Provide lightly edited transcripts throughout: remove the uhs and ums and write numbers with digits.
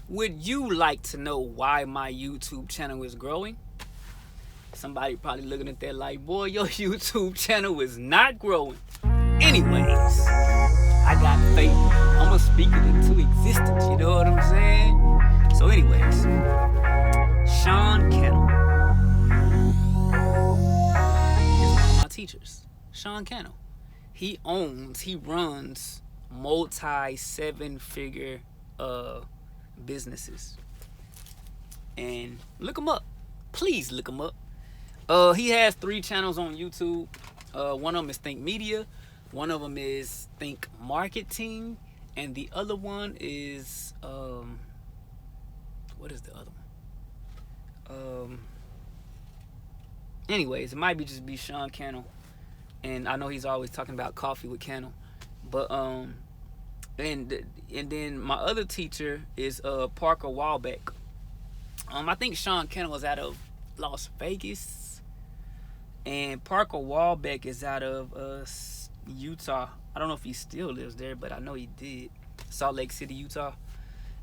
Would you like to know why my YouTube channel is growing? Somebody probably looking at that like, boy, your YouTube channel is not growing. Anyways, I got faith. I'm going to speak it into existence. You know what I'm saying? So anyways, Sean Cannell is one of my teachers. Sean Cannell. He runs multi-7-figure businesses. And look him up. Please look him up. He has 3 channels on YouTube. One of them is Think Media. One of them is Think Marketing. And the other one is, what is the other one? Anyways, it might be just be Sean Cannell. And I know he's always talking about coffee with Cannell. But, and then my other teacher is Parker Walbeck. I think Sean Cannell is out of Las Vegas, and Parker Walbeck is out of Utah. I don't know if he still lives there, but I know he did. Salt Lake City, Utah.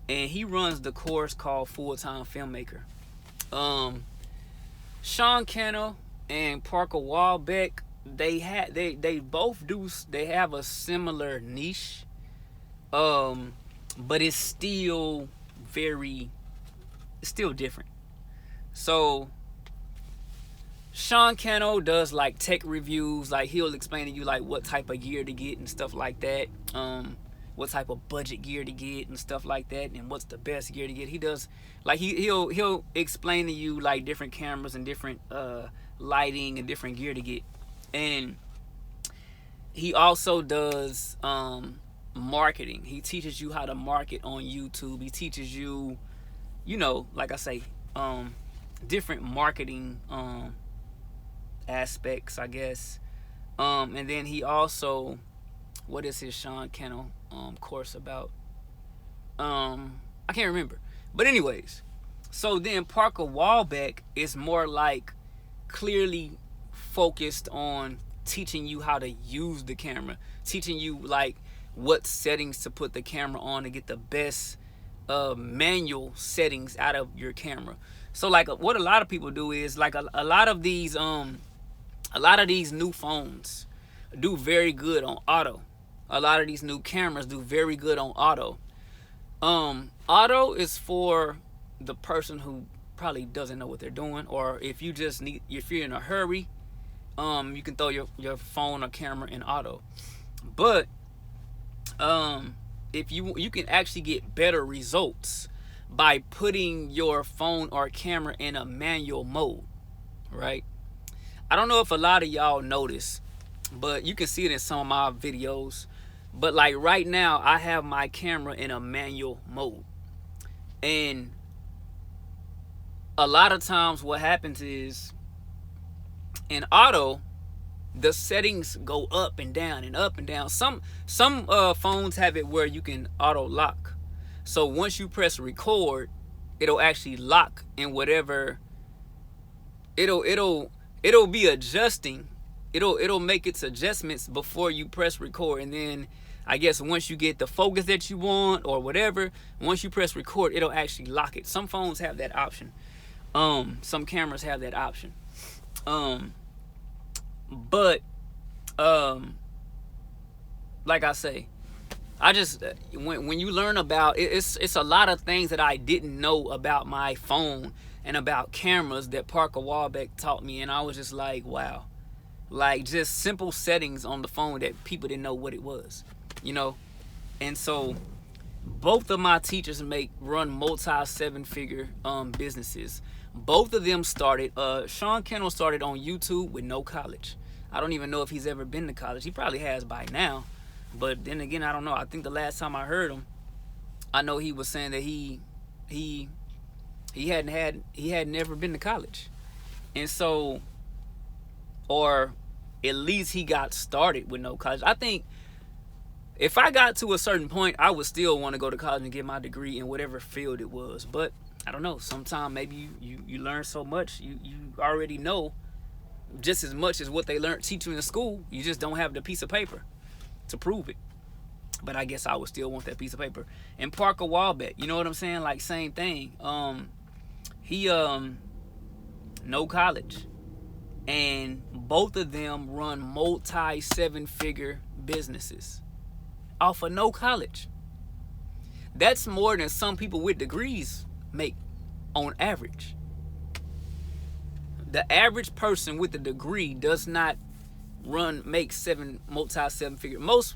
And he runs the course called Full-Time Filmmaker. Sean Cannell and Parker Walbeck, they have a similar niche. But it's still different. So Sean Cannell does like tech reviews, like he'll explain to you like what type of gear to get and stuff like that, what type of budget gear to get and stuff like that, and what's the best gear to get. He does like he'll explain to you like different cameras and different lighting and different gear to get. And he also does marketing. He teaches you how to market on YouTube. He teaches you, like I say, different marketing aspects, I guess. And then he also, what is his Sean Cannell course about? I can't remember. But anyways, so then Parker Walbeck is more like clearly focused on teaching you how to use the camera, teaching you like what settings to put the camera on to get the best manual settings out of your camera. So like what a lot of people do is like a lot of these new phones do very good on auto. A lot of these new cameras do very good on auto. Auto is for the person who probably doesn't know what they're doing, or if you're in a hurry, you can throw your phone or camera in auto. But if you can actually get better results by putting your phone or camera in a manual mode, right? I don't know if a lot of y'all notice, but you can see it in some of my videos. But like right now, I have my camera in a manual mode. And a lot of times what happens is in auto, the settings go up and down and up and down. Some phones have it where you can auto lock. So once you press record, it'll actually lock in whatever. It'll be adjusting. It'll make its adjustments before you press record, and then I guess once you get the focus that you want or whatever, once you press record, it'll actually lock it. Some phones have that option. Some cameras have that option. But like I say, I just when you learn about it's a lot of things that I didn't know about my phone and about cameras that Parker Walbeck taught me, and I was just like, wow. Like just simple settings on the phone that people didn't know what it was, And so both of my teachers run multi-7-figure businesses. Both of them started, Sean Cannell started on YouTube with no college. I don't even know if he's ever been to college. He probably has by now. But then again, I don't know. I think the last time I heard him, I know he was saying that he had never been to college. And so, or at least he got started with no college. I think if I got to a certain point, I would still want to go to college and get my degree in whatever field it was. But I don't know. Sometimes maybe you learn so much, you already know just as much as what they teach you in school. You just don't have the piece of paper to prove it. but I guess I would still want that piece of paper. And Parker Walbeck, you know what I'm saying? Like, same thing. He no college, and both of them run multi 7-figure businesses off of no college. That's more than some people with degrees make on average. The average person with a degree does not make multi 7-figure. Most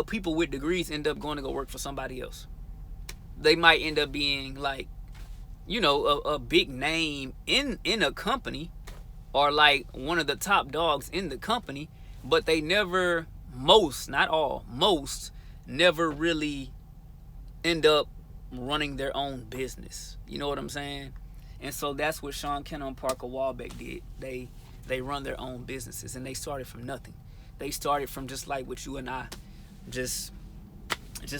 people with degrees end up going to go work for somebody else. They might end up being like, you know, a big name in a company, or like one of the top dogs in the company, but they never, not all, most never really end up running their own business. You know what I'm saying? And so that's what Sean Kennel and Parker Walbeck did. They run their own businesses, and they started from nothing. They started from just like what you and I, just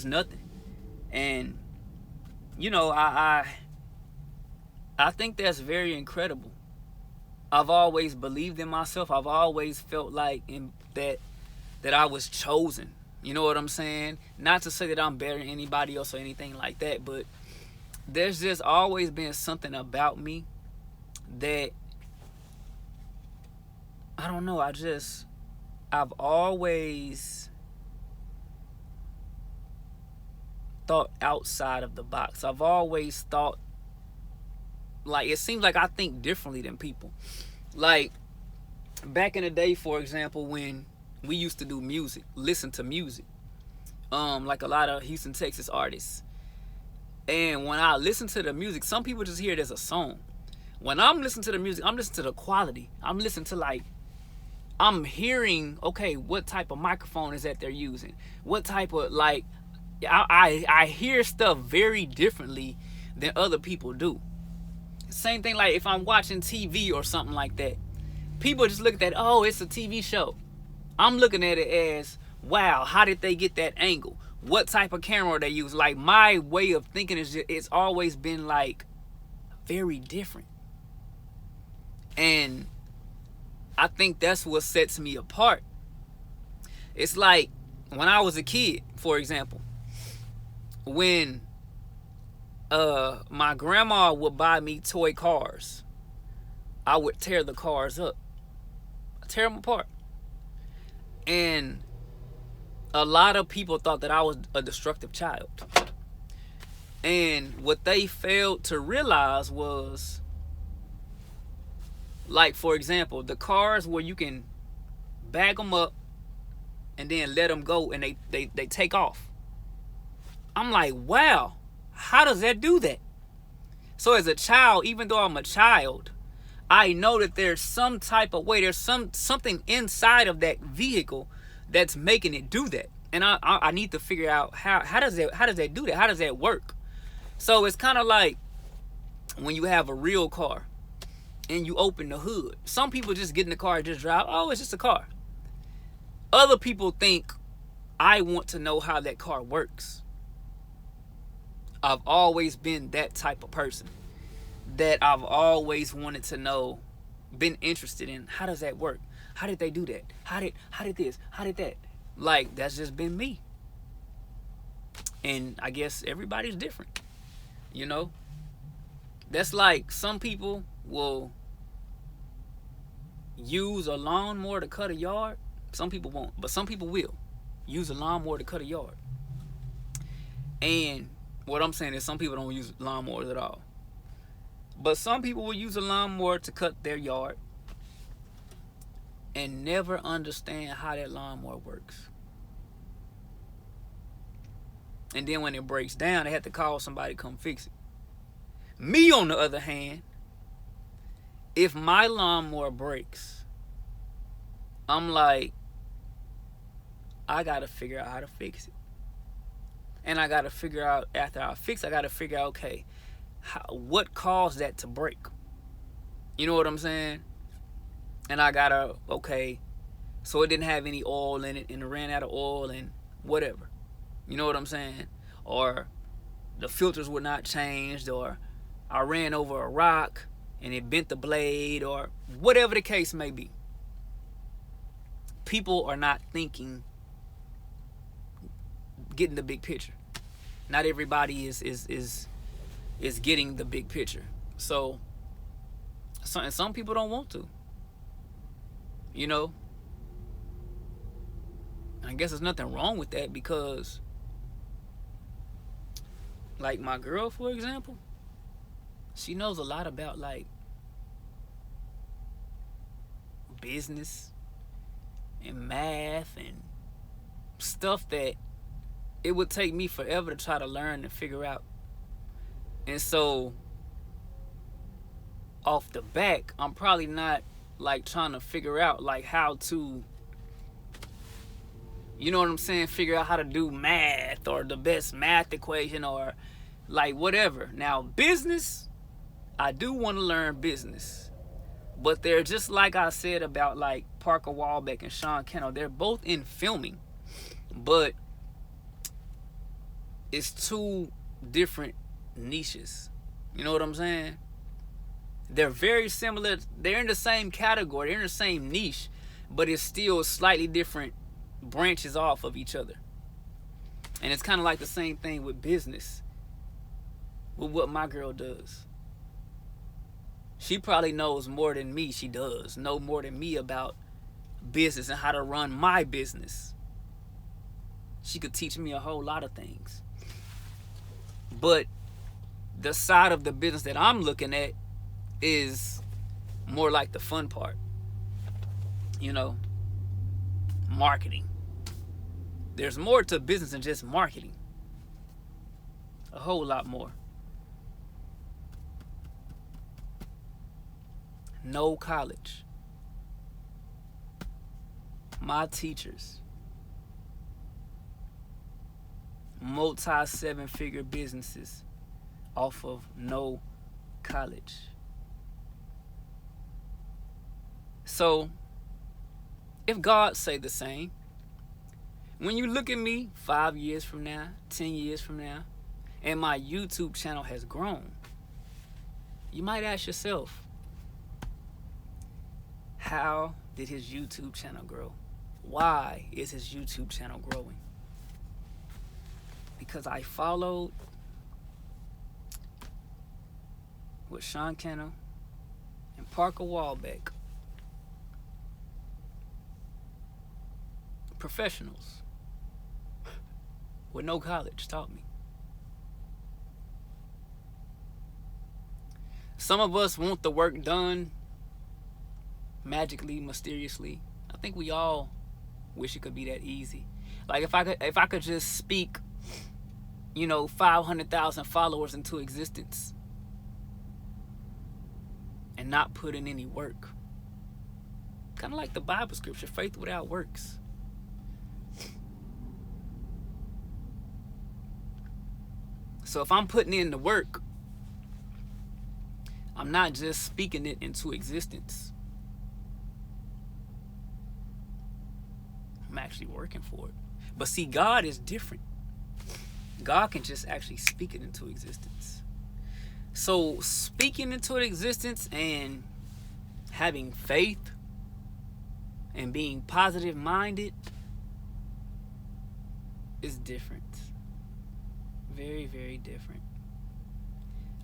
nothing. And you know, I think that's very incredible. I've always believed in myself. I've always felt like that I was chosen. You know what I'm saying? Not to say that I'm better than anybody else or anything like that, but there's just always been something about me that, I don't know, I've always thought outside of the box. I've always thought, like, it seems like I think differently than people. Like, back in the day, for example, when we used to do music, listen to music, like a lot of Houston, Texas artists. And when I listen to the music, some people just hear it as a song. When I'm listening to the music, I'm listening to the quality. I'm listening to, like, I'm hearing, okay, what type of microphone is that they're using? What type of, like, I hear stuff very differently than other people do. Same thing, like if I'm watching TV or something like that. People just look at that, oh, it's a TV show. I'm looking at it as, wow, how did they get that angle? What type of camera they use? Like, my way of thinking it's always been like very different. And I think that's what sets me apart. It's like when I was a kid, for example, when my grandma would buy me toy cars, I would tear the cars up. I tear them apart. And a lot of people thought that I was a destructive child. And what they failed to realize was, like, for example, the cars where you can bag them up and then let them go and they take off. I'm like, wow, how does that do that? So as a child, even though I'm a child, I know that there's some type of way, there's something inside of that vehicle that's making it do that. And I need to figure out how does that do that? How does that work? So it's kind of like when you have a real car and you open the hood. Some people just get in the car and just drive. Oh, it's just a car. Other people think, I want to know how that car works. I've always been that type of person, that I've always wanted to know, been interested in, how does that work? How did they do that? How did this? How did that? Like, that's just been me. And I guess everybody's different, you know? That's like, some people will use a lawnmower to cut a yard. Some people won't, but some people will use a lawnmower to cut a yard. And what I'm saying is, some people don't use lawnmowers at all. But some people will use a lawnmower to cut their yard and never understand how that lawnmower works. And then when it breaks down, they have to call somebody to come fix it. Me, on the other hand, if my lawnmower breaks, I'm like, I gotta figure out how to fix it. And I gotta figure out, after I fix it, I gotta figure out, okay, what caused that to break? You know what I'm saying? And I gotta, okay, so it didn't have any oil in it and it ran out of oil and whatever. You know what I'm saying? Or the filters were not changed, or I ran over a rock and it bent the blade, or whatever the case may be. People are not thinking getting the big picture. Not everybody is getting the big picture. So some people don't want to. You know, I guess there's nothing wrong with that, because like my girl, for example, she knows a lot about like business and math and stuff that it would take me forever to try to learn and figure out. And so off the back, I'm probably not like trying to figure out like how to, you know what I'm saying, figure out how to do math or the best math equation or like whatever. Now business, I do want to learn business, but they're just like I said about like Parker Walbeck and Sean Kennel, they're both in filming, but it's two different niches. You know what I'm saying? They're very similar. They're in the same category. They're in the same niche, but it's still slightly different branches off of each other. And it's kind of like the same thing with business, with what my girl does. She probably knows more than me. She does know more than me about business and how to run my business. She could teach me a whole lot of things. But the side of the business that I'm looking at is more like the fun part. You know, marketing. There's more to business than just marketing. A whole lot more. No college. My teachers. Multi-7-figure businesses off of no college. So, if God say the same, when you look at me 5 years from now, 10 years from now, and my YouTube channel has grown, you might ask yourself, how did his YouTube channel grow? Why is his YouTube channel growing? Because I followed with Sean Kennel and Parker Walbeck, professionals with no college, taught me. Some of us want the work done magically, mysteriously. I think we all wish it could be that easy. Like if I could just speak, 500,000 followers into existence and not put in any work. Kind of like the Bible scripture, faith without works. So if I'm putting in the work, I'm not just speaking it into existence. I'm actually working for it. But see, God is different. God can just actually speak it into existence. So speaking into existence and having faith and being positive minded is different. Very, very different.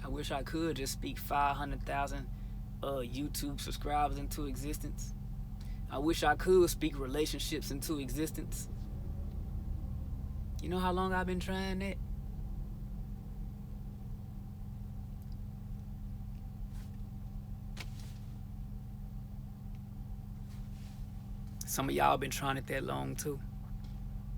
I wish I could just speak 500,000 YouTube subscribers into existence. I wish I could speak relationships into existence. You know how long I've been trying that? Some of y'all been trying it that long too.